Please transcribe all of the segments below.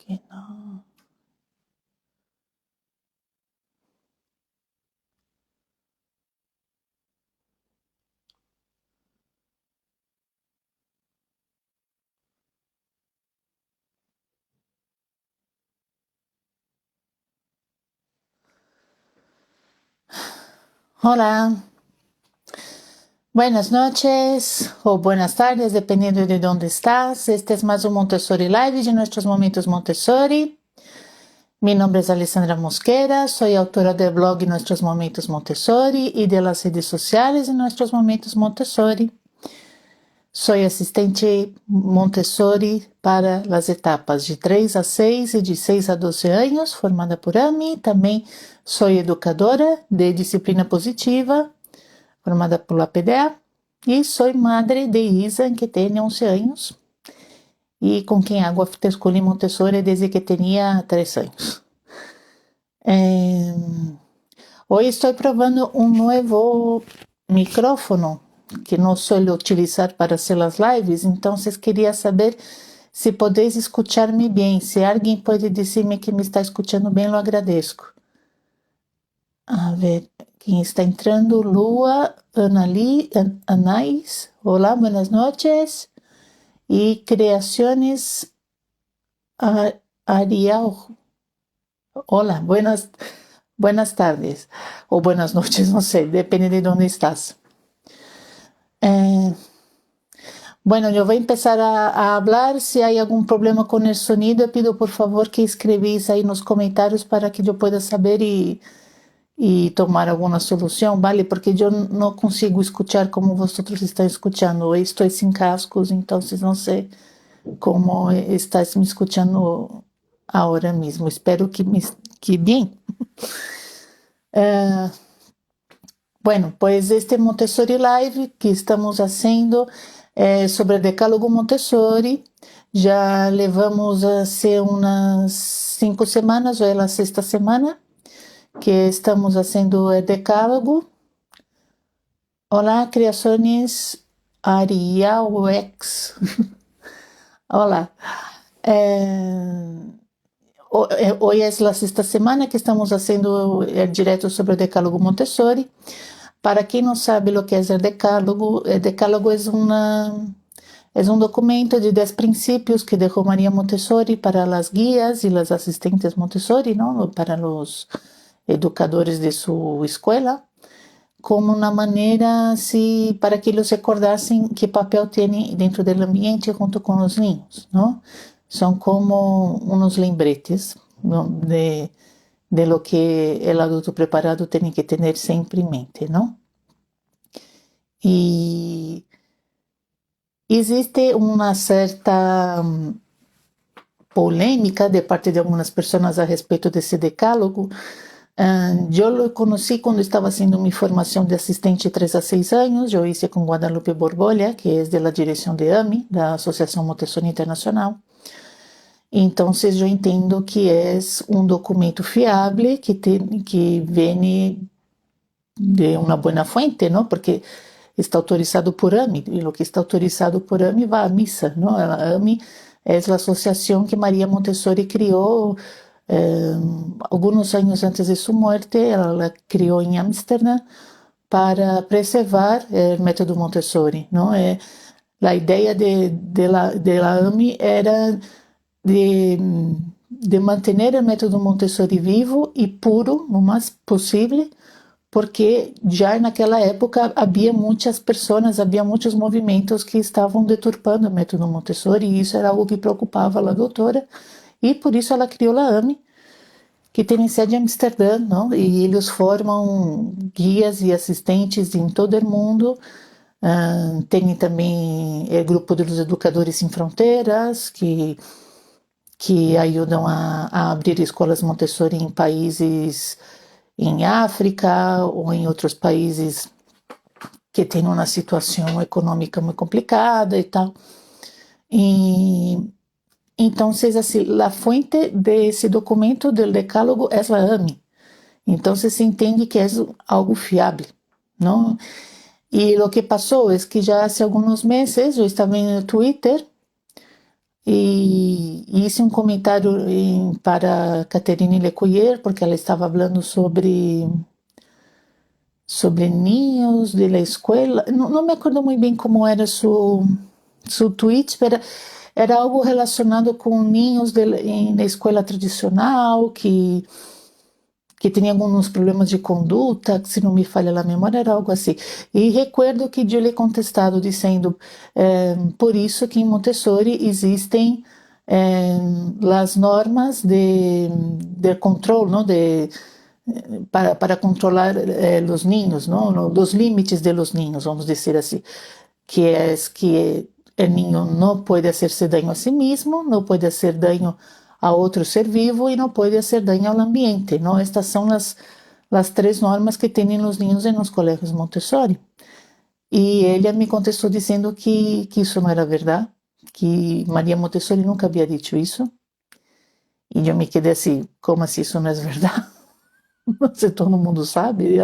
que no. Hola, buenas noches o buenas tardes, dependiendo de dónde estás. Este es más un Montessori Live de nuestros momentos Montessori. Mi nombre es Alessandra Mosquera, soy autora del blog Nuestros Momentos Montessori y de las redes sociales de Nuestros Momentos Montessori. Soy asistente Montessori para las etapas de 3 a 6 y de 6 a 12 años, formada por AMI. También soy educadora de disciplina positiva, formada por la PDA, e soy madre de Isa, que tem 11 anos, e com quem hago after-school Montessori desde que tinha 3 anos. Hoy estoy probando un nuevo micrófono que no suelo utilizar para hacer las lives, entonces quería saber si podéis escucharme bien. Si alguien puede decirme que me está escuchando bien, lo agradezco. A ver, ¿quién está entrando? Lua, Anais, hola, buenas noches. Y Creaciones Ariel, hola, buenas tardes o buenas noches, no sé, depende de dónde estás. Bueno, yo voy a empezar a hablar. Si hay algún problema con el sonido, pido por favor que escribís ahí en los comentarios para que yo pueda saber y tomar alguna solución, ¿vale? Porque yo no consigo escuchar como vosotros están escuchando. Hoy estoy sin cascos, entonces no sé cómo estás me escuchando ahora mismo. Espero que bien. Bueno, pues este Montessori Live que estamos haciendo sobre el decálogo Montessori. Já levamos hace umas 5 semanas, ou é a sexta semana, que estamos haciendo el decálogo. Olá, Criações Ariawex. Olá. Hoy es la sexta semana que estamos haciendo el directo sobre el decálogo Montessori. Para quem não sabe o que é o decálogo é um documento de 10 princípios que deixou Maria Montessori para as guias e as assistentes Montessori, não? Para os educadores de sua escola, como uma maneira para que eles recordassem que papel têm dentro do ambiente junto com os ninhos, não? São como uns lembretes, não? de lo que el adulto preparado tiene que tener siempre en mente, ¿no? Y existe una cierta polémica de parte de algunas personas a respecto de ese decálogo. Yo lo conocí cuando estaba haciendo mi formación de asistente 3 a 6 años. Yo hice con Guadalupe Borbolla, que es de la dirección de AMI, la Asociación Montessori Internacional. Entonces yo entiendo que es un documento fiable que viene de una buena fuente, ¿no? Porque está autorizado por AMI, y lo que está autorizado por AMI va a misa, ¿no? La AMI es la asociación que María Montessori creó algunos años antes de su muerte. Ela la creó en Ámsterdam para preservar el método Montessori, ¿no? La idea de la AMI era de mantener el método Montessori vivo y puro lo más posible, porque já naquela época havia muitas pessoas, havia muitos movimentos que estavam deturpando o método Montessori, e isso era algo que preocupava a doutora, e por isso ela criou a AMI, que tem sede em Amsterdã, não? E eles formam guias e assistentes em todo o mundo. Tem também o grupo dos Educadores Sem Fronteiras, que ajudam a abrir escolas Montessori em países em África ou em outros países que têm uma situação econômica muito complicada e tal. E então, assim, a fonte desse documento do decálogo é a AMI. Então, se entende que é algo fiável, não? E o que passou é que já há alguns meses eu estava no Twitter e hice um comentário para Catherine Lecuyer, porque ela estava falando sobre niños de la escuela. Não me acordo muito bem como era su tweet, pero era algo relacionado com niños na escola tradicional, que tinha alguns problemas de conduta, se não me falha a memória, era algo assim. E recuerdo que eu lhe contestado dizendo, por isso que em Montessori existem as normas de controle, não, para controlar os niños, não, os limites de los niños, vamos dizer assim, que é que o niño não pode hacerse daño a si mesmo, não pode hacer daño a outro ser vivo e não pode hacer daño ao ambiente, não? Estas são as três normas que têm os niños nos colégios Montessori. E ele me contestou dizendo que isso não era verdade, que Maria Montessori nunca havia dito isso. E eu me quedei assim, como assim isso não é verdade? Se todo mundo sabe.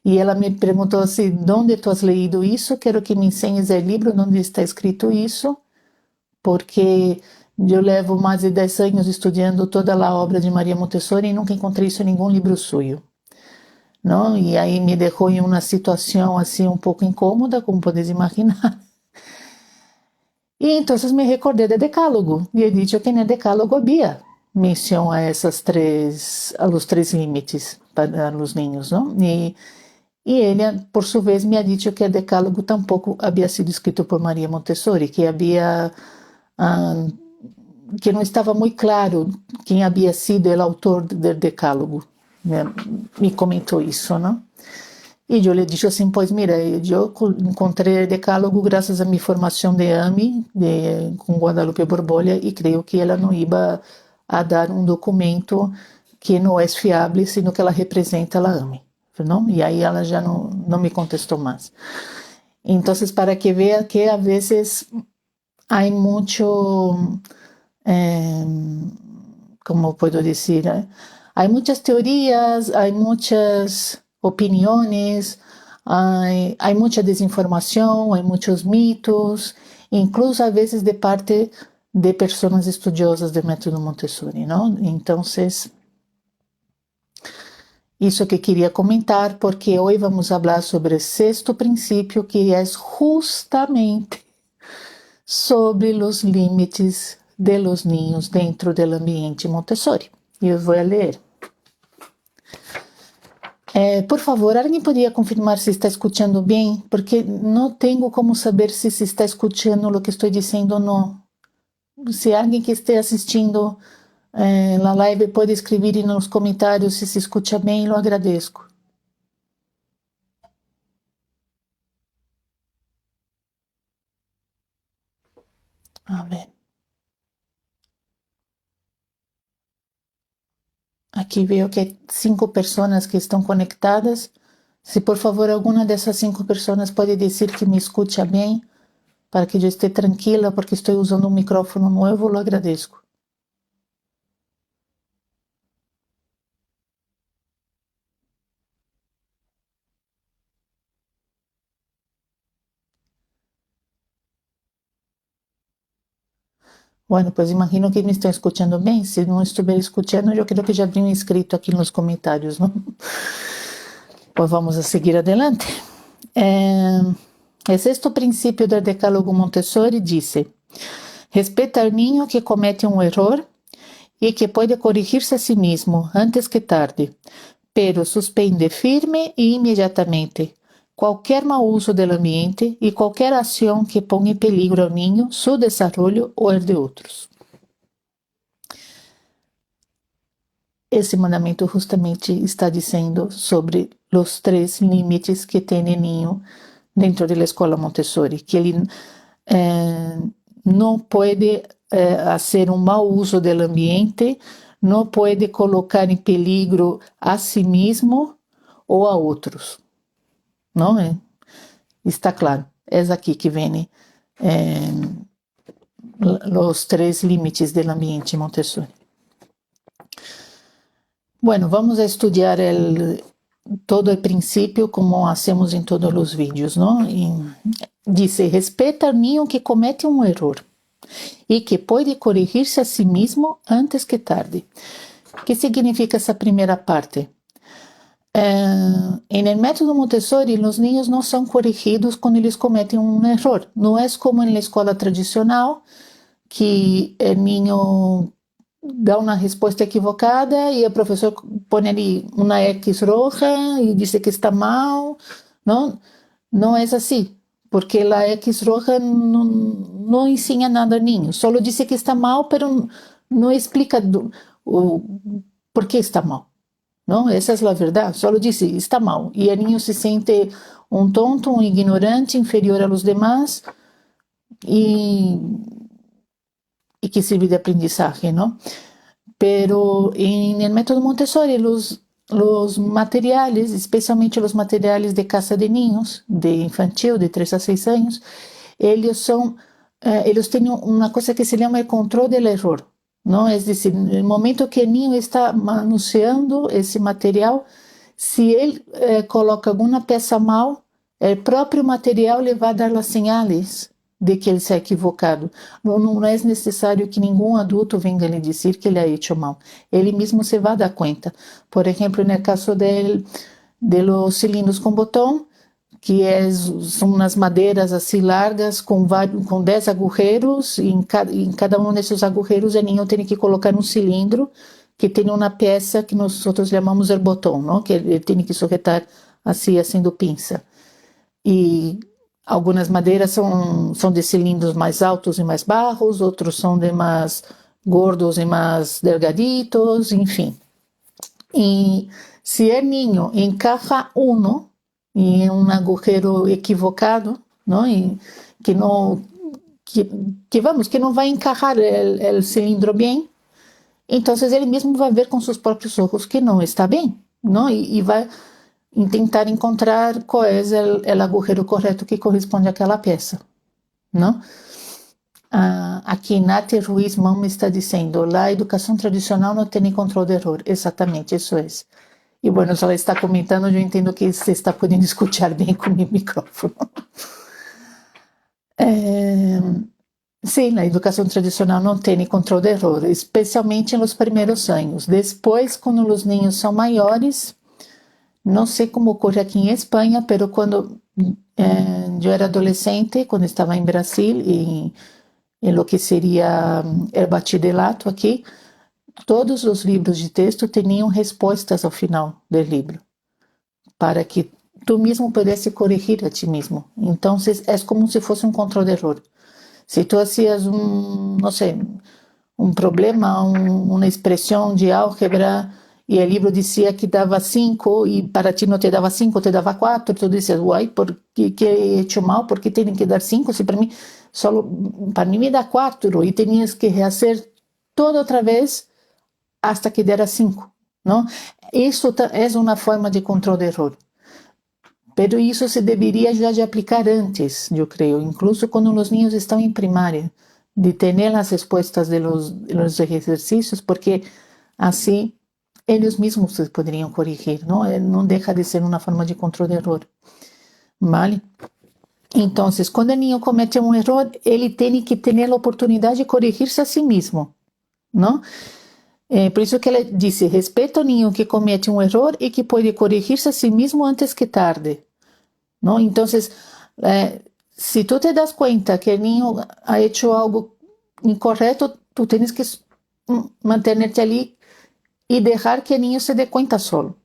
E ela me perguntou assim, onde tu has leído isso? Quero que me enseñes o livro onde está escrito isso, porque eu levo mais de 10 anos estudando toda a obra de Maria Montessori e nunca encontrei isso em nenhum livro suyo. Não? E aí me deixou em uma situação assim um pouco incômoda, como podes imaginar. E então me recordei do decálogo, e he dicho que no decálogo havia menção a los três limites para os niños, não? E ele, por sua vez, me ha dicho que o decálogo tampouco havia sido escrito por Maria Montessori, que havia que não estava muito claro quem havia sido o autor do decálogo. Me comentou isso, não? E eu lhe disse assim, pois mira, eu encontrei o decálogo graças a minha formação de AMI, com Guadalupe Borbolha, e creio que ela não ia a dar um documento que não é fiável, sino que ela representa a AMI. Não? E aí ela já não me contestou mais. Então, para que veja que a vezes há muito, como posso dizer, há muitas teorias, há muitas opiniões, há muita desinformação, há muitos mitos, incluso a vezes de parte de pessoas estudiosas do método Montessori, não? Então, isso que queria comentar, porque hoje vamos falar sobre o sexto princípio, que é justamente sobre os limites de los niños dentro do ambiente Montessori. E eu vou ler. Por favor, alguém poderia confirmar se está escutando bem? Porque não tenho como saber se está escutando o que estou dizendo ou não. Se alguém que esteja assistindo a live pode escrever nos comentários se escuta bem, eu agradeço. A ver. Aqui veio que 5 pessoas que estão conectadas. Se por favor alguma dessas 5 pessoas pode dizer que me escuta bem, para que eu esteja tranquila, porque estou usando um microfone novo, eu agradeço. Bueno, pues imagino que me estão escutando bem. Se não estiver escutando, eu creio que já haviam escrito aqui nos comentários, não? Pues vamos a seguir adelante. O sexto princípio do Decálogo Montessori diz: respeita ao niño que comete um erro e que pode corrigir-se a si mesmo antes que tarde, pero suspende firme e imediatamente qualquer mau uso do ambiente e qualquer ação que ponga em peligro ao niño, seu desenvolvimento ou o de outros. Esse mandamento justamente está dizendo sobre os 3 limites que tem o niño dentro da escola Montessori, que ele não pode fazer um mau uso do ambiente, não pode colocar em peligro a si mesmo ou a outros. Não é? Está claro. É aqui que vem os 3 limites do ambiente Montessori. Bueno, vamos a estudar todo o princípio como hacemos em todos os vídeos, não? E diz: respeita ao niño que comete um erro. y que puede corregirse a sí mismo antes que tarde. ¿Qué significa esa primera parte? En el método Montessori, los niños no son corregidos cuando ellos cometen un error. No es como en la escuela tradicional, que el niño da una respuesta equivocada y el profesor pone ali una X roja y dice que está mal. No, no es así, porque la X roja no enseña nada al niño, solo dice que está mal, pero no explica por qué está mal. ¿No? Esa es la verdad, solo dice está mal y el niño se siente un tonto, un ignorante, inferior a los demás y que sirve de aprendizaje, ¿no? Pero en el método Montessori los materiales, especialmente los materiales de casa de niños, de infantil, de 3 a 6 años, ellos tienen una cosa que se llama el control del error, ¿no? Es decir, en el momento que el niño está manuseando ese material, si él coloca alguna pieza mal, el propio material le va a dar las señales de que ele se ha equivocado. Não é necessário que nenhum adulto venha lhe dizer que ele ha hecho mal. Ele mesmo se vai dar conta. Por exemplo, no caso de los cilindros com botão, que são umas madeiras assim largas com 10 agujeros, e em cada um desses agujeros o niño tem que colocar um cilindro que tem uma peça que nós chamamos de botão, não? Que ele tem que sujetar assim, haciendo pinça. E algumas madeiras são de cilindros mais altos e mais baixos, outros são de mais gordos e mais delgaditos, enfim. E se o niño encaja uno em um agujero equivocado, não? E que não vai encajar o cilindro bem, então ele mesmo vai ver com seus próprios olhos que não está bem, não? E vai tentar encontrar qual é o agujero correto que corresponde àquela peça, não? Aqui Nath Ruiz Mama está dizendo, a educação tradicional não tem controle de erro. Exatamente, isso é. E bueno, se ela está comentando, eu entendo que você está podendo escutar bem com o meu micrófono. Sim, a educação tradicional não tem controle de erro, especialmente nos primeiros anos. Depois, quando os niños são maiores, não sei como ocorre aqui em Espanha, mas quando eu era adolescente, quando estava em Brasil, em lo que seria o bachillerato aqui, todos os livros de texto tinham respostas ao final do livro, para que tu mesmo pudesse corrigir a ti mesmo. Então, é como se fosse um controle de erro. Se tu hacías não sei, um problema, uma expressão de álgebra, e o livro dizia que dava 5 e para ti não te dava 5, te dava 4, tu dizias, uai, por que he hecho mal? Por que tem que dar 5? Se para mim me dá 4 e tenias que rehacer todo outra vez hasta que dera 5, não? Isso é uma forma de controle de erro. Pero isso se deveria já de aplicar antes, eu creio, incluso quando os niños estão em primária, de ter as respostas de los exercícios, porque assim eles mesmos se poderiam corrigir, não? Não deixa de ser uma forma de controle de erro, vale? Então, quando o niño comete um erro, ele tem que ter a oportunidade de corrigir-se a si mesmo, não? Por isso que ela disse, respeita o niño que comete um erro e que pode corrigir-se a si mesmo antes que tarde, não? Então, se tu te das conta que o niño ha hecho algo incorreto, tu tens que manter-te ali e deixar que o niño se dê conta solo.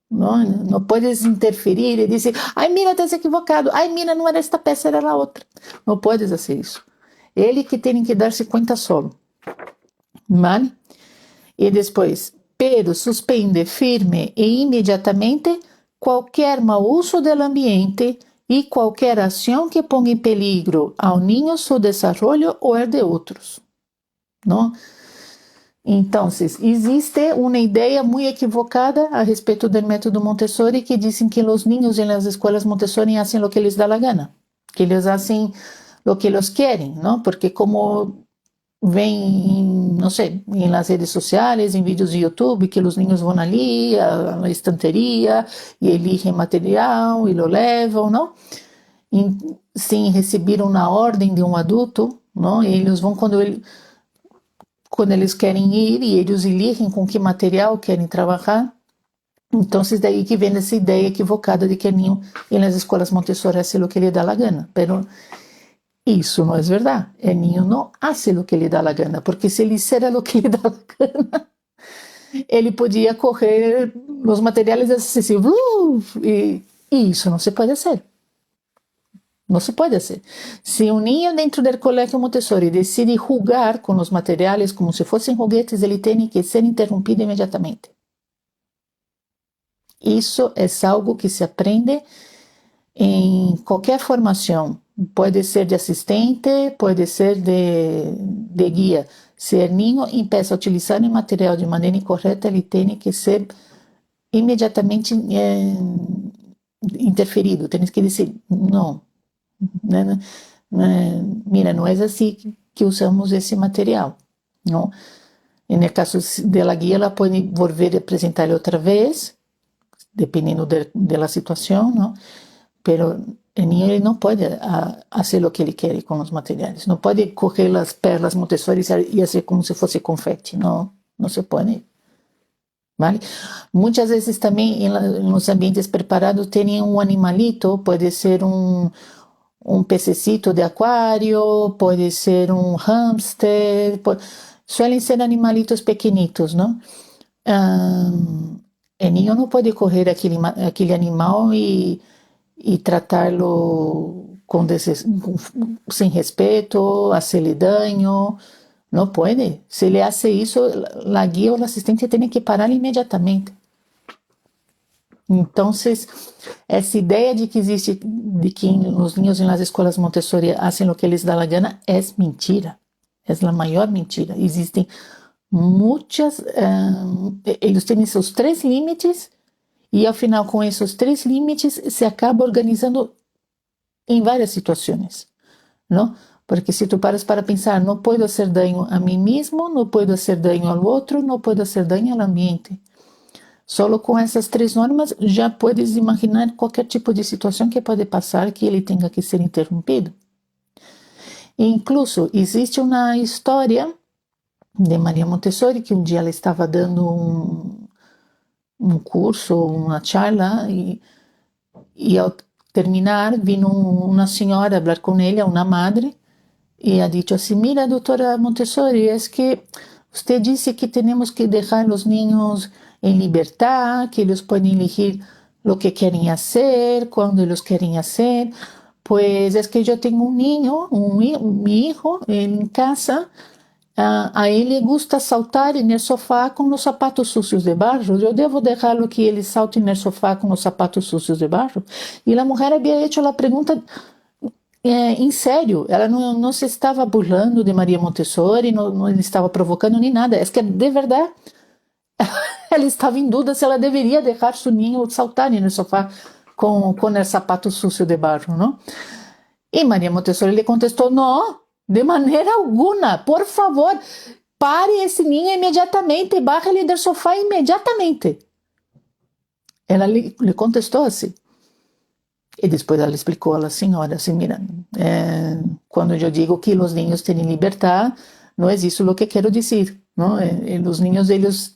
Não puedes interferir e dizer, ai, mira, estás equivocado, ai, mira, não era esta peça, era a outra. Não puedes fazer isso. Ele que tem que dar-se conta solo. Vale? E depois, pero suspende firme e imediatamente qualquer mau uso do ambiente e qualquer ação que ponga em peligro ao niño seu desenvolvimento ou el de outros. Não? Então, existe uma ideia muito equivocada a respeito do método Montessori que dizem que os niños nas escolas Montessori fazem o que les dá a gana, que eles fazem o que eles querem, não? Porque como vem, não sei, em las redes sociais, em vídeos de YouTube, que os niños vão ali à estanteria e eligem material e lo levam, não? Sem receber uma ordem de um adulto, não? Eles vão quando eles querem ir e eles eligem com que material querem trabalhar. Então, é daí que vem essa ideia equivocada de que el niño en las escuelas Montessori hace lo que le da la gana. Pero isso não é verdade. El niño não hace lo que le da la gana, porque se ele hiciera lo que le da la gana, ele podia correr os materiais assim, e isso não se pode fazer. Não se pode fazer. Se um niño dentro do colégio Montessori decide jugar com os materiais como se fossem joguetes, ele tem que ser interrompido imediatamente. Isso é algo que se aprende em qualquer formação. Pode ser de assistente, pode ser de guia. Se o niño empieza a utilizar o material de maneira incorreta, ele tem que ser imediatamente interferido. Tens que dizer, não, mira, não é assim que usamos esse material. Não? No caso da guia, ela pode volver a apresentar outra vez, dependendo da situação, não? Pero o niño ele não pode fazer o que ele quer com os materiais. Não pode correr as perlas Montessori e fazer como se fosse confete. Não, não se pode. Vale? Muitas vezes também nos ambientes preparados tem um animalito, pode ser um pececito de aquário, pode ser um hamster, suelen ser animalitos pequenitos, não? O niño não pode correr aquele animal e tratá-lo sem respeito, hacerle daño. Não pode. Se ele hace isso, a guia ou o assistente tem que parar imediatamente. Então, essa ideia de que existe, de que os niños nas escolas Montessori fazem o que eles dá a gana, é mentira. É a maior mentira. Existem muitas, eles têm seus 3 limites e ao final com esses 3 limites se acaba organizando em várias situações, não? Porque se tu paras para pensar, não posso fazer dano a mim mesmo, não posso fazer dano ao outro, não posso fazer dano ao ambiente. Solo com essas 3 normas já podes imaginar qualquer tipo de situação que pode passar que ele tenha que ser interrompido. E incluso existe uma história de Maria Montessori que um dia ela estava dando um curso, uma charla e ao terminar vino uma senhora falar com ela, uma madre, e ha dicho assim, mira doutora Montessori, es que usted dice que tenemos que dejar los niños en libertad, que ellos pueden elegir lo que quieren hacer, cuando ellos quieren hacer. Pues es que yo tengo un niño, mi hijo en casa, a él le gusta saltar en el sofá con los zapatos sucios de barro. Yo debo dejarlo que él salte en el sofá con los zapatos sucios de barro. Y la mujer había hecho la pregunta em sério, ela não se estava burlando de Maria Montessori, não estava provocando nem nada, é que de verdade ela estava em dúvida se ela deveria deixar seu ninho saltar no sofá com o sapato sucio de barro, não? E Maria Montessori lhe contestou, não, de maneira alguma, por favor, pare esse ninho imediatamente, barre-lhe do sofá imediatamente. Ela lhe contestou assim. E depois ela explicou a senhora assim, mira, quando eu digo que os niños têm liberdade, não é isso o que quero dizer, não? Os niños eles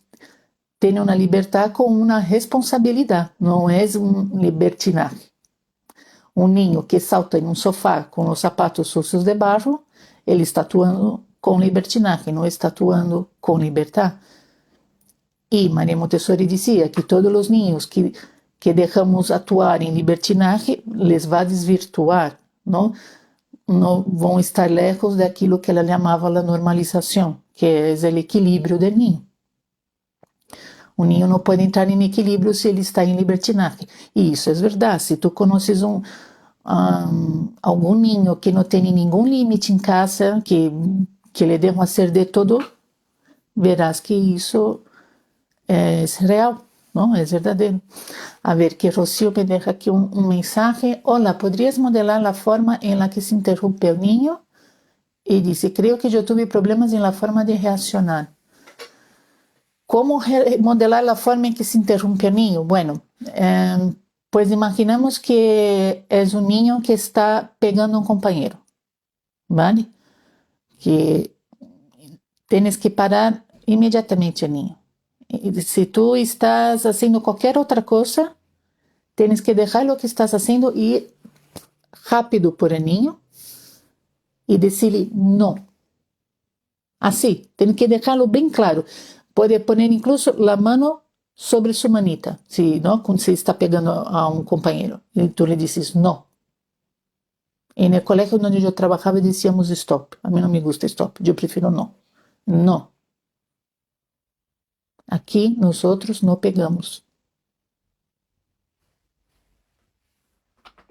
têm uma liberdade com uma responsabilidade, não é libertinagem. Um niño que salta em sofá com os sapatos sucios de barro, ele está atuando com libertinagem, não está atuando com liberdade. E Maria Montessori dizia que todos os niños que deixamos atuar em libertinagem, les vai desvirtuar, não vão estar lejos daquilo que ela chamava a normalização, que é o equilíbrio do ninho. O ninho não pode entrar em equilíbrio se ele está em libertinagem. E isso é verdade. Se tu conheces algum ninho que não tem nenhum limite em casa, que lhe deixam fazer de todo, verás que isso é real. Não, é verdadeiro. A ver, que Rocío me deixa aqui um mensagem. Hola, ¿podrías modelar a forma em la que se interrompe o niño? E dice, creo que eu tive problemas em la forma de reaccionar. Como modelar a forma em que se interrompe o niño? Bueno, pues imaginamos que é um niño que está pegando um companheiro, ¿vale? que tienes que parar inmediatamente, niño. Si tú estás haciendo cualquier otra cosa, tienes que dejar lo que estás haciendo y ir rápido por el niño y decirle no. Así, tienes que dejarlo bien claro. Puede poner incluso la mano sobre su manita, si, ¿no? Cuando se está pegando a un compañero. Y tú le dices no. En el colegio donde yo trabajaba decíamos stop. A mí no me gusta stop, yo prefiero no. No. Aquí nosotros no pegamos.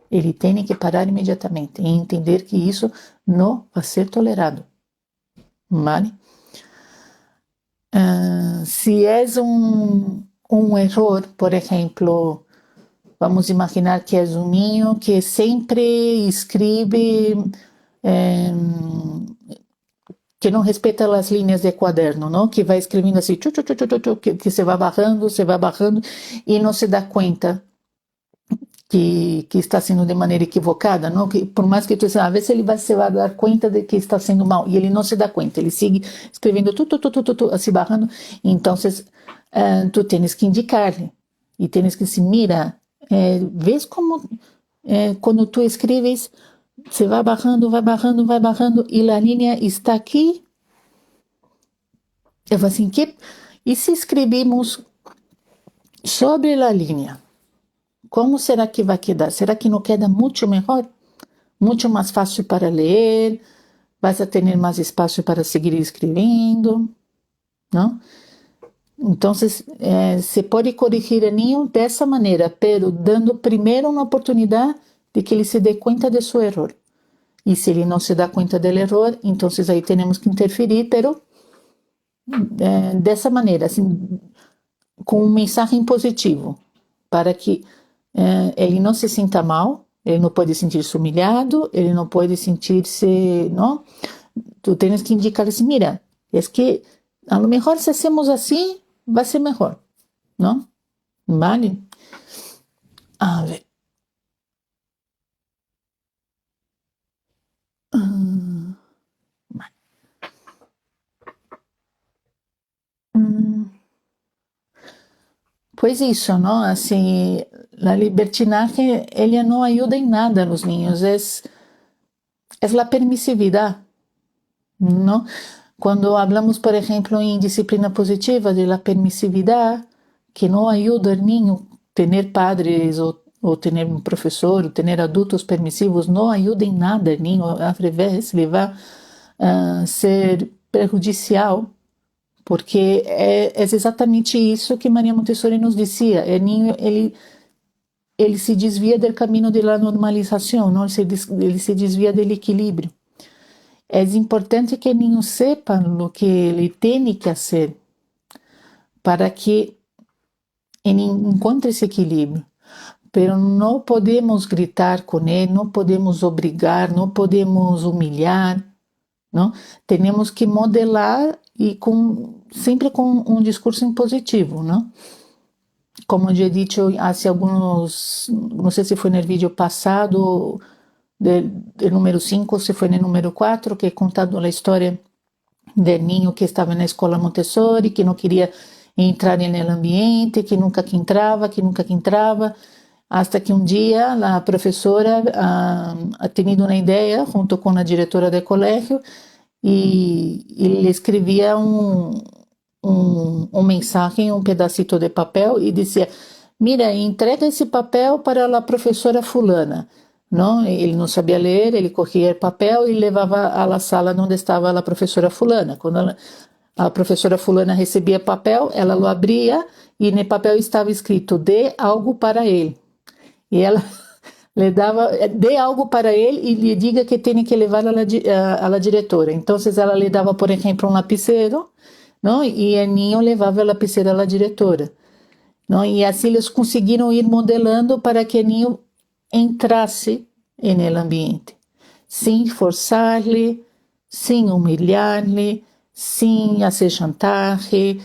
Ele tem que parar imediatamente e entender que isso não vai ser tolerado. ¿Vale? Si es un error, por ejemplo, vamos a imaginar que es un niño que siempre escribe, que não respeta as linhas de quaderno, não? Que vai escrevendo assim, que se vai barrando, e não se dá conta que está sendo de maneira equivocada, não? Que por mais que tu a vezes ele se vai dar conta de que está sendo mal, e ele não se dá conta, ele sigue escrevendo assim barrando, então tu tens que indicar-lhe, e tens que se mira, vês como quando tu escreves, se vai barrando, e a linha está aqui. Eu falo assim, e se escrevemos sobre a linha? Como será que vai quedar? Será que não queda muito melhor? Muito mais fácil para ler? Vas a ter mais espaço para seguir escrevendo? Não? Então, se pode corrigir o niño dessa maneira, pero dando primeiro uma oportunidade de que ele se dê conta de seu erro. E se ele não se dá conta do erro, então aí temos que interferir, pero dessa maneira, assim, com um mensagem positivo, para que ele não se sinta mal, ele não pode sentir-se humilhado, ele não pode sentir-se, não? Tu tens que indicar assim, mira, é que a lo mejor se hacemos assim, vai ser melhor, não? Vale? A ver. Pois isso, não? Assim, a libertinagem, ela não ajuda em nada a los niños, é a permissividade, não? Quando hablamos, por exemplo, em disciplina positiva, de la permissividade, que não ajuda o niño ter padres ou ter um professor, ou ter adultos permissivos, não ajuda em nada o niño, ao revés, ele vai ser prejudicial, porque é exatamente isso que Maria Montessori nos dizia. O niño, ele se desvia do caminho da normalização, não? Ele se desvia do equilíbrio. É importante que o niño sepa o que ele tem que fazer para que ele encontre esse equilíbrio. Pero não podemos gritar com ele, não podemos obrigar, não podemos humilhar, não? Temos que modelar e sempre com um discurso impositivo, não? Como eu já disse há alguns, não sei se foi no vídeo passado, do número 5 ou se foi no número 4, que é contado a história do niño que estava na escola Montessori, que não queria entrar no ambiente, que nunca que entrava, hasta que um dia a professora ha tenido uma ideia, junto com a diretora do colégio, e ele escrevia mensagem, um pedacito de papel e dizia, mira, entrega esse papel para a professora fulana, não? Ele não sabia ler, ele corria o papel e levava à sala onde estava a professora fulana. Quando a professora fulana recebia papel, ela o abria e no papel estava escrito, dê algo para ele. E ela le dava, dê algo para ele e lhe diga que tem que levar à diretora. Então, ela lhe dava, por exemplo, um lapicero, não? E o niño levava a lapicera à diretora. Não? E assim eles conseguiram ir modelando para que o niño entrasse no ambiente, sem forçar-lhe, sem humilhar-lhe, sem fazer chantagem,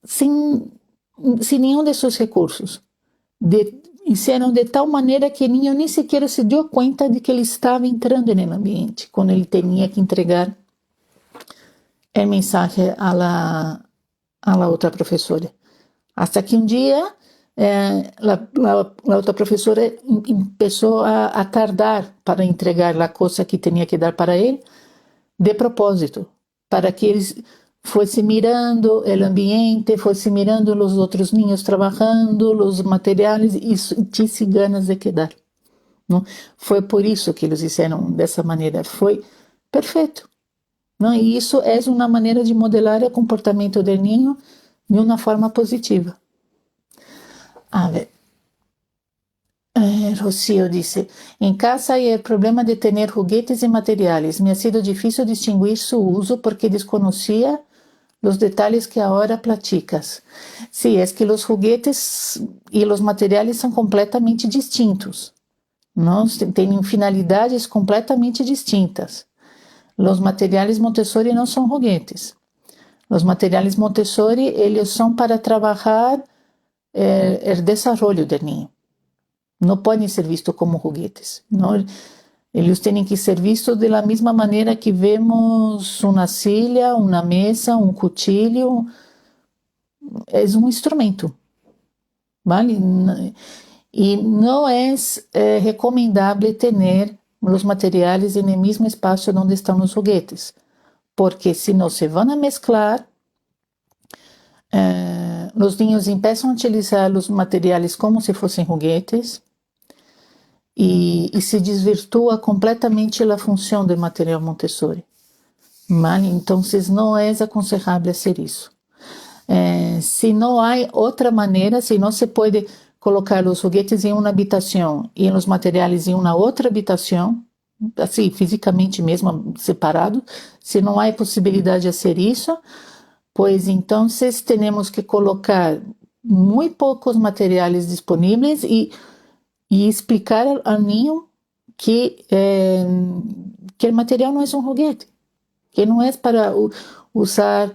sem nenhum de seus recursos. Hicieron de tal maneira que o niño nem sequer se deu conta de que ele estava entrando no ambiente, quando ele tinha que entregar el mensaje a la otra profesora. Hasta que un día la otra profesora empezó a tardar para entregar la cosa que tenía que dar para él, de propósito, para que eles fosse mirando o ambiente, fosse mirando os outros niños trabalhando, os materiais e tivesse ganas de quedar. Não? Foi por isso que eles fizeram dessa maneira. Foi perfeito. Não? E isso é uma maneira de modelar o comportamento do ninho de uma forma positiva. A ver. Rocío dice, en casa hay el problema de tener juguetes y materiales. Me ha sido difícil distinguir su uso porque desconocía los detalles que ahora platicas. Sí, es que los juguetes y los materiales son completamente distintos, ¿no? Tienen finalidades completamente distintas. Los materiales Montessori no son juguetes. Los materiales Montessori, ellos son para trabajar el desarrollo del niño. Não podem ser vistos como juguetes. Não? Eles têm que ser vistos da mesma maneira que vemos uma silla, uma mesa, um cuchillo. É um instrumento. ¿Vale? E não é recomendável ter os materiais no mesmo espaço onde estão os juguetes, porque senão se vão a mesclar, os niños começam a utilizar os materiais como se fossem juguetes, e se desvirtua completamente a função do material Montessori. Vale? Então, não é aconselhável fazer isso. Se não há outra maneira, se não se pode colocar os joguetes em uma habitação e os materiais em uma outra habitação, assim, fisicamente mesmo separado, se não há possibilidade de fazer isso, pois então temos que colocar muito poucos materiais disponíveis e explicar ao niño que o material não é um juguete, que não é para usar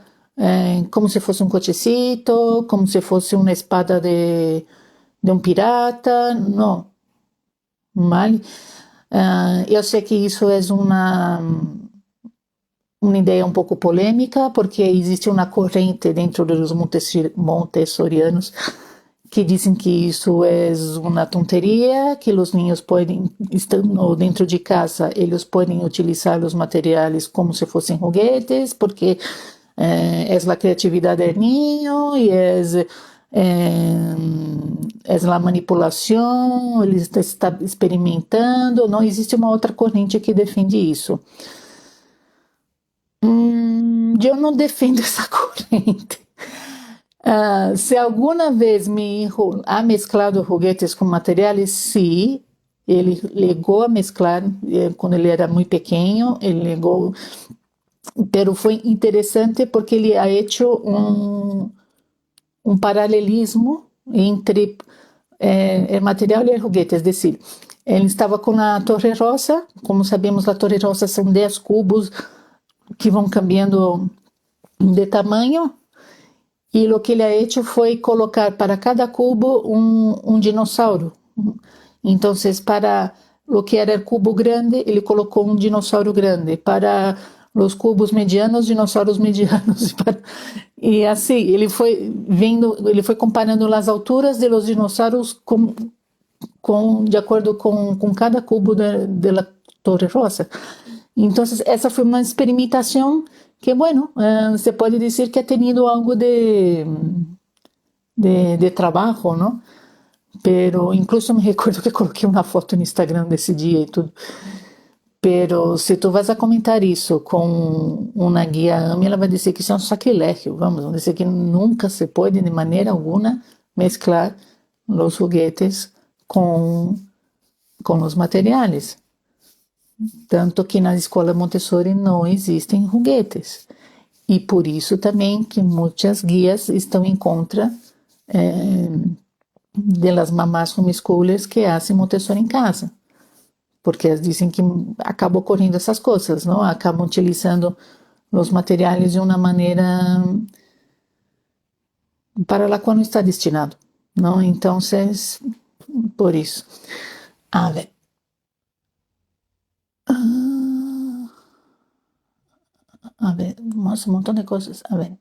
como se fosse um cochecito, como se fosse uma espada de um pirata, não. Vale? Eu sei que isso é uma ideia um pouco polêmica, porque existe uma corrente dentro dos montessorianos que dizem que isso é uma tonteria, que os niños podem, estando dentro de casa, eles podem utilizar os materiais como se fossem juguetes, porque é a criatividade do niño e é a manipulação, ele está experimentando. Não existe uma outra corrente que defende isso. Eu não defendo essa corrente. Se alguma vez meu hijo ha mesclado juguetes com materiais, sim, ele legou a mesclar quando ele era muito pequeno, ele legou, pero foi interessante porque ele ha hecho um paralelismo entre o material e o juguete, é decir, ele estava com a Torre Rosa, como sabemos, a Torre Rosa são 10 cubos que vão cambiando de tamanho, e o que ele ha hecho foi colocar para cada cubo um dinossauro. Então, para o que era o cubo grande, ele colocou um dinossauro grande. Para os cubos medianos, dinossauros medianos. E assim, ele foi comparando as alturas de los dinossauros de acordo com cada cubo da Torre Rosa. Então, essa foi uma experimentação que, bueno, se pode dizer que ha tenido algo de trabalho, não? Pero incluso me recuerdo que coloquei uma foto no Instagram desse dia e tudo. Pero se tu vas a comentar isso com uma guia AMI, ela vai dizer que isso é um sacrilégio, vão dizer que nunca se pode de maneira alguma mesclar os juguetes com os materiais. Tanto que na escola Montessori não existem juguetes. E por isso também que muitas guias estão em contra das mamás homeschoolers que fazem Montessori em casa. Porque elas dizem que acabam ocorrendo essas coisas, não? Acabam utilizando os materiais de uma maneira para a qual não está destinado, não? Então, por isso. A ver. A ver, Nossa, un montón de cosas. A ver.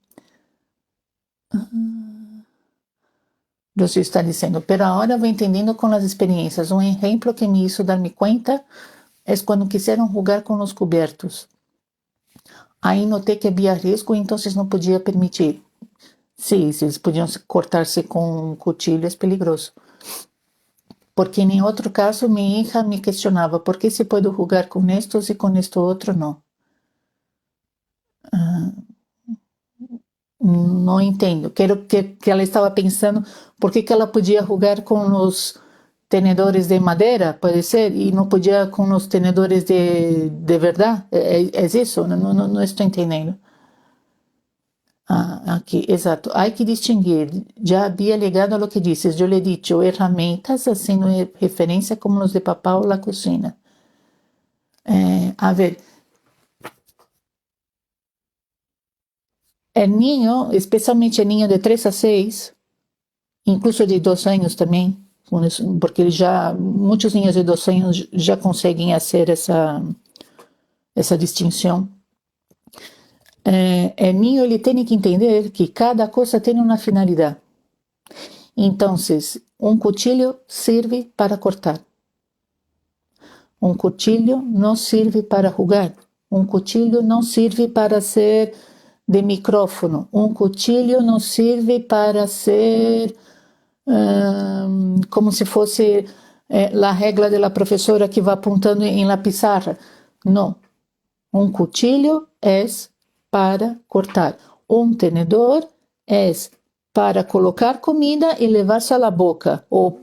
Rocío está diciendo, pero ahora voy entendiendo con las experiencias. Un ejemplo que me hizo darme cuenta es cuando quisieron jugar con los cubiertos. Ahí noté que había riesgo y entonces no podía permitir. Sí, si ellos podían cortarse con un cuchillo es peligroso. Porque en otro caso mi hija me cuestionaba, ¿por qué se puede jugar con estos y con esto otro no? No entendo. Quero que ela estava pensando por que ela podia jogar com os tenedores de madeira, pode ser, e não podia com os tenedores de verdade. É isso? Não estou entendendo. Aqui, exato. Há que distinguir. Já havia ligado a lo que dices. Eu lhe he dicho herramientas, haciendo referência como los de papá ou la cocina. A ver. El niño, especialmente el niño de 3 a 6, incluso de 2 anos também, porque muitos niños de 2 anos já conseguem fazer essa distinção. O niño ele tem que entender que cada coisa tem uma finalidade. Então, um cuchillo serve para cortar. Um cuchillo não serve para jogar. Um cuchillo não serve para ser de micrófono. Um cuchillo não serve para ser como se fosse a regra da professora que vai apontando em la pizarra. Não. Um cuchillo é para cortar. Um tenedor é para colocar comida e levar-se à boca. Ou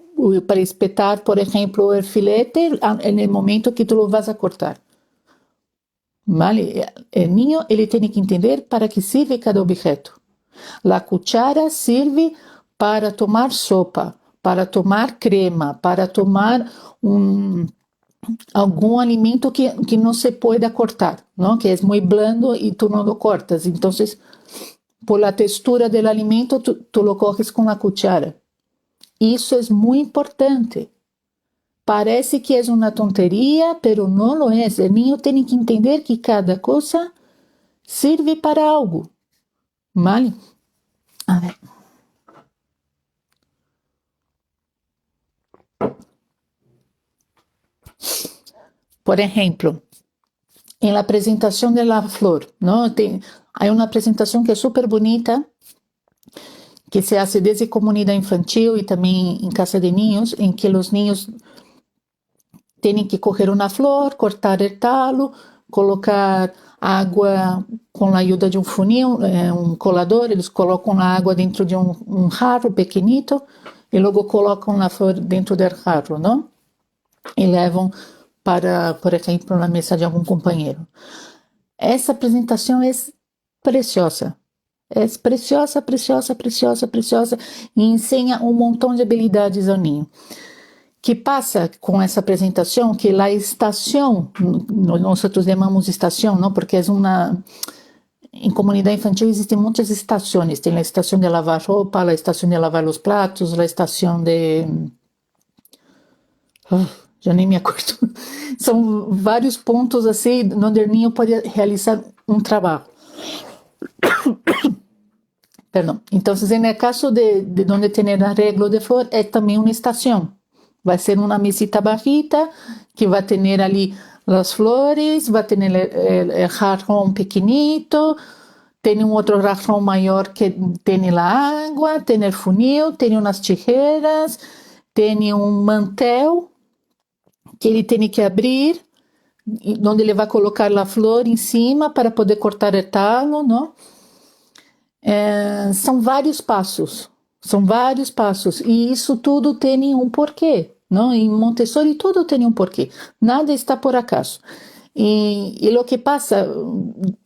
para espetar, por exemplo, o filete no momento que tu lo vas a cortar. Vale? O niño ele tem que entender para que serve cada objeto. A cuchara serve para tomar sopa, para tomar crema, para tomar algum alimento que não se pueda cortar, ¿no? Que é muito blando e tu não lo cortas. Então, por la textura del alimento, tu lo coges com a cuchara. Isso é muito importante. Parece que é uma tonteria, pero não lo é. O niño tem que entender que cada coisa serve para algo. Vale? A ver. Por exemplo, em la apresentação de la flor, ¿no? Há uma apresentação que é super bonita, que se hace desde comunidade infantil e também em casa de niños, em que os niños têm que coger uma flor, cortar o talo, colocar água com a ajuda de um funil, um colador, eles colocam a água dentro de um jarro pequenito e logo colocam a flor dentro do jarro, não? E levam para, por exemplo, na mesa de algum companheiro. Essa apresentação é preciosa. É preciosa, preciosa, preciosa, preciosa e ensina um montão de habilidades ao ninho. Que passa com essa apresentação que a estação, nós chamamos estação, não? Porque é em comunidade infantil existem muitas estações. Tem a estação de lavar roupa, a estação de lavar os pratos, a estação de... já nem me acordo. São vários pontos assim, onde o ninho pode realizar um trabalho. Perdão. Então, no caso de onde tem o arreglo de flor, é também uma estação. Vai ser uma mesita bajita, que vai ter ali as flores, vai ter o jarrão pequenito, tem outro jarrão maior que tem a água, tem o funil, tem umas tijeras, tem um mantel que ele tem que abrir, onde ele vai colocar a flor em cima para poder cortar o talo, não? São vários passos, e isso tudo tem um porquê, não? Em Montessori tudo tem um porquê, nada está por acaso. E o que passa,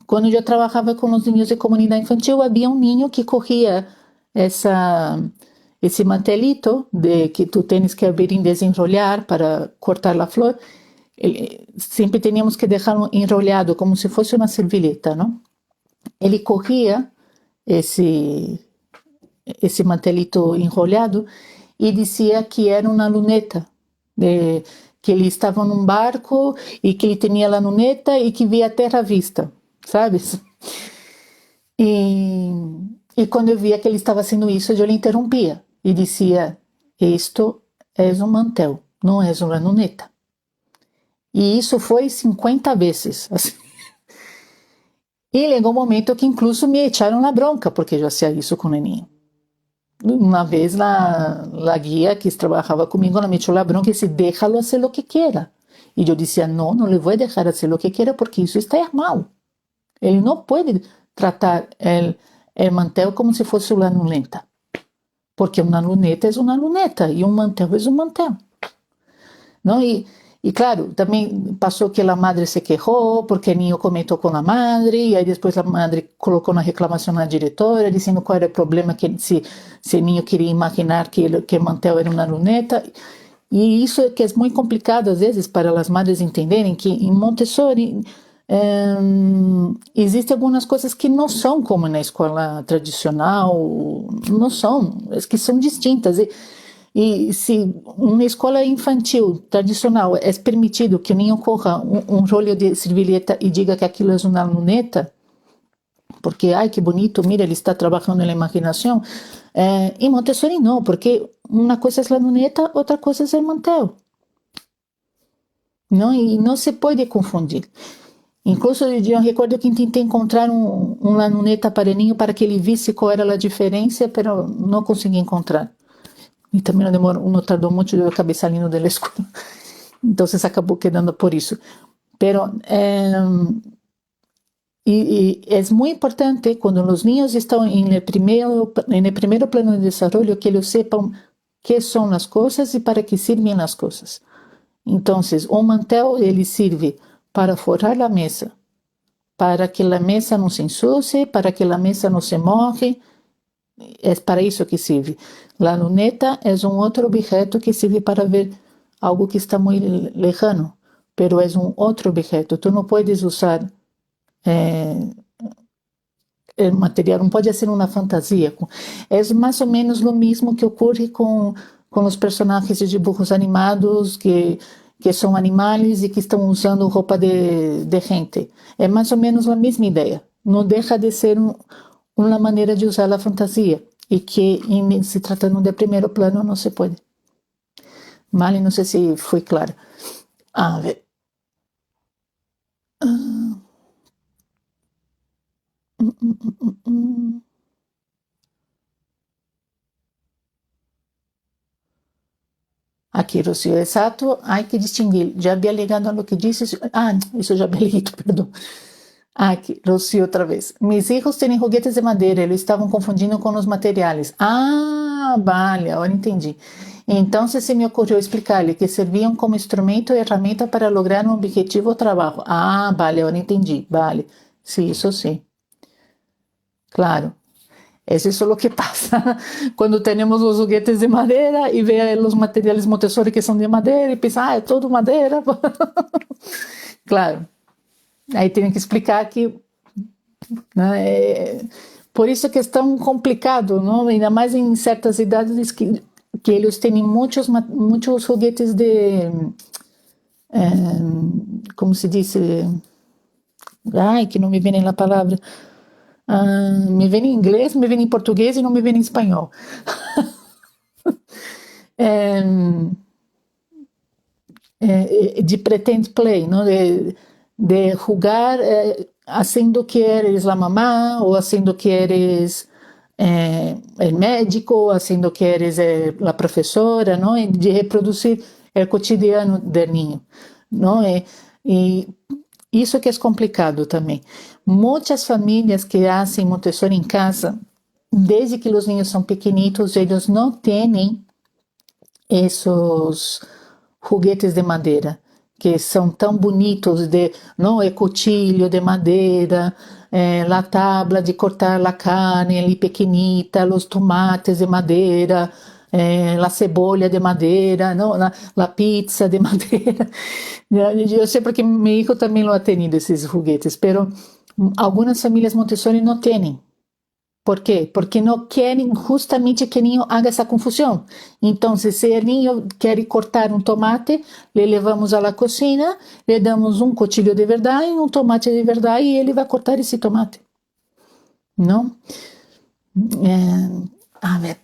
quando eu trabalhava com os niños de comunidade infantil, havia um niño que corria esse mantelito de que tu tens que abrir e desenrolhar para cortar a flor. Sempre tínhamos que deixá-lo enrolado como se fosse uma servilheta, não? Ele corria esse mantelito enrolado e dizia que era uma luneta, que ele estava num barco e que ele tinha a luneta e que via a terra à vista, sabes? E, e quando eu via que ele estava fazendo isso, eu lhe interrompia e dizia: Isto é um mantel, não é uma luneta. E isso foi 50 vezes. Assim. E chegou um momento que incluso me echaram na bronca, porque eu fazia isso com o neninho. Uma vez la guia que trabalhava comigo, ela me echou na bronca e disse: Déjalo hacer lo que quiera. E eu dizia: Não, não le vou deixar hacer lo que quiera porque isso está mal. Ele não pode tratar o mantel como se fosse uma luneta. Porque uma luneta é uma luneta e um mantel é um mantel. Não? E claro, também passou que a madre se quejou porque o niño comentou com a madre e aí depois a madre colocou na reclamação na diretora dizendo qual era o problema, que se o niño queria imaginar que o mantel era uma luneta. E isso é que é muito complicado às vezes para as madres entenderem que em Montessori existem algumas coisas que não são como na escola tradicional, não são, que são distintas. E se uma escola infantil tradicional é permitido que o ninho corra um rolho de servilheta e diga que aquilo é uma luneta, porque, ai, que bonito, mira, ele está trabalhando na imaginação, em Montessori não, porque uma coisa é a luneta, outra coisa é o mantel. Não, e não se pode confundir. Incluso eu recordo que tentei encontrar uma luneta para o ninho para que ele visse qual era a diferença, mas não consegui encontrar. E também não tardou muito, eu acabei saindo da escola. Então, acabou quedando por isso. Pero, é muito importante, quando os niños estão no primeiro plano de desenvolvimento, que eles sepam que são as coisas e para que servem as coisas. Então, o mantel, ele serve para forrar a mesa, para que a mesa não se ensucie, para que a mesa não se moje. É para isso que serve. A luneta é um outro objeto que serve para ver algo que está muito lejano, pero é um outro objeto. Tu não podes usar o material, não pode ser uma fantasia. É mais ou menos o mesmo que ocorre com os personagens de dibujos animados que são animais e que estão usando roupa de gente. É mais ou menos a mesma ideia. Não deixa de ser uma maneira de usar a fantasia e que, se tratando de primeiro plano, não se pode. Vale, não sei se foi claro. A ver. Aqui, Rocío, exato, hay que distinguir. Já havia ligado a lo que disse. Isso já havia lido, perdão. Aqui, Rocío, outra vez. Mis hijos têm juguetes de madeira, eles estavam confundindo com os materiais. Vale, agora entendi. Então, se me ocorreu explicar-lhe que serviam como instrumento e ferramenta para lograr um objetivo ou trabalho. Vale, agora entendi. Vale. Sim, isso sim. Claro. Eso es lo que pasa cuando tenemos los juguetes de madera y ve los materiales Montessori que son de madera y piensa, es todo madera. Claro, aí tem que explicar que, né, por isso que é tão complicado, não? Ainda mais em certas idades que eles têm muitos juguetes de, como se diz, que não me vem a palavra. Me vem em inglês, me vem em português e não me vem em espanhol. De pretend play, não? De jugar haciendo que eres la mamá ou haciendo que eres el médico, ou haciendo que eres la professora, não? De reproduzir o cotidiano del niño, não? E isso que é complicado também. Muitas famílias que fazem Montessori em casa, desde que os niños são pequenitos, eles não têm esses juguetes de madeira, que são tão bonitos, não é cuchillo de madeira, a tabla de cortar a carne ali pequenita, os tomates de madeira, a cebola de madeira, não, a pizza de madeira. Eu sei porque meu filho também lo ha tenido esses juguetes, pero algumas famílias Montessori não têm. ¿Por quê? Porque não querem justamente que o niño haga essa confusão. Então, se o niño quer cortar um tomate, le levamos à la cocina, le damos um cuchillo de verdade, um tomate de verdade e ele vai cortar esse tomate. ¿no? A ver.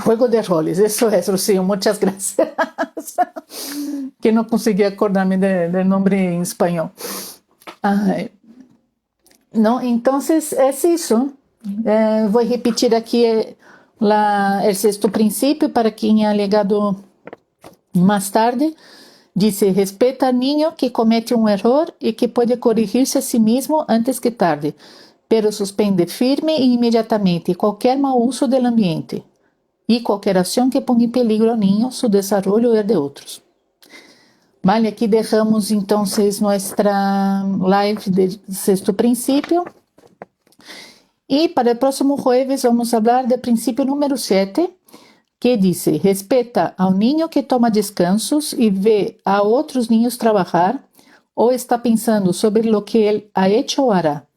Juego de roles, eso es, Rocío, muchas gracias. Que no conseguí acordarme del nombre en español. Ay, no, entonces es eso. Voy a repetir aquí el sexto principio para quien ha llegado más tarde. Dice, respeta al niño que comete un error y que puede corregirse a sí mismo antes que tarde, pero suspende firme e inmediatamente cualquier mal uso del ambiente y cualquier acción que ponga en peligro al niño, su desarrollo y el de otros. Vale, aquí dejamos entonces nuestra live de sexto principio. Y para el próximo jueves vamos a hablar del principio número 7, que dice, respeta ao niño que toma descansos y ve a otros niños trabajar o está pensando sobre lo que él ha hecho o hará.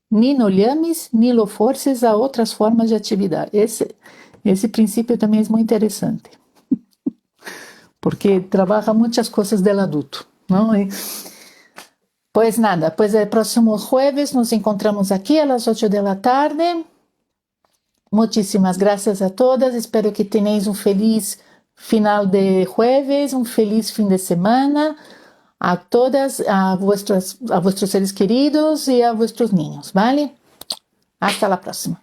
Ni lo llames ni lo forces a otras formas de actividad. Esse princípio também é muito interessante, porque trabalha muitas coisas do adulto, não? Pues nada, pues el próximo jueves nos encontramos aquí a las 8 de la tarde. Muchísimas gracias a todas. Espero que tenéis un feliz final de jueves, un feliz fin de semana. A todas, a vuestros seres queridos y a vuestros niños, ¿vale? Hasta la próxima.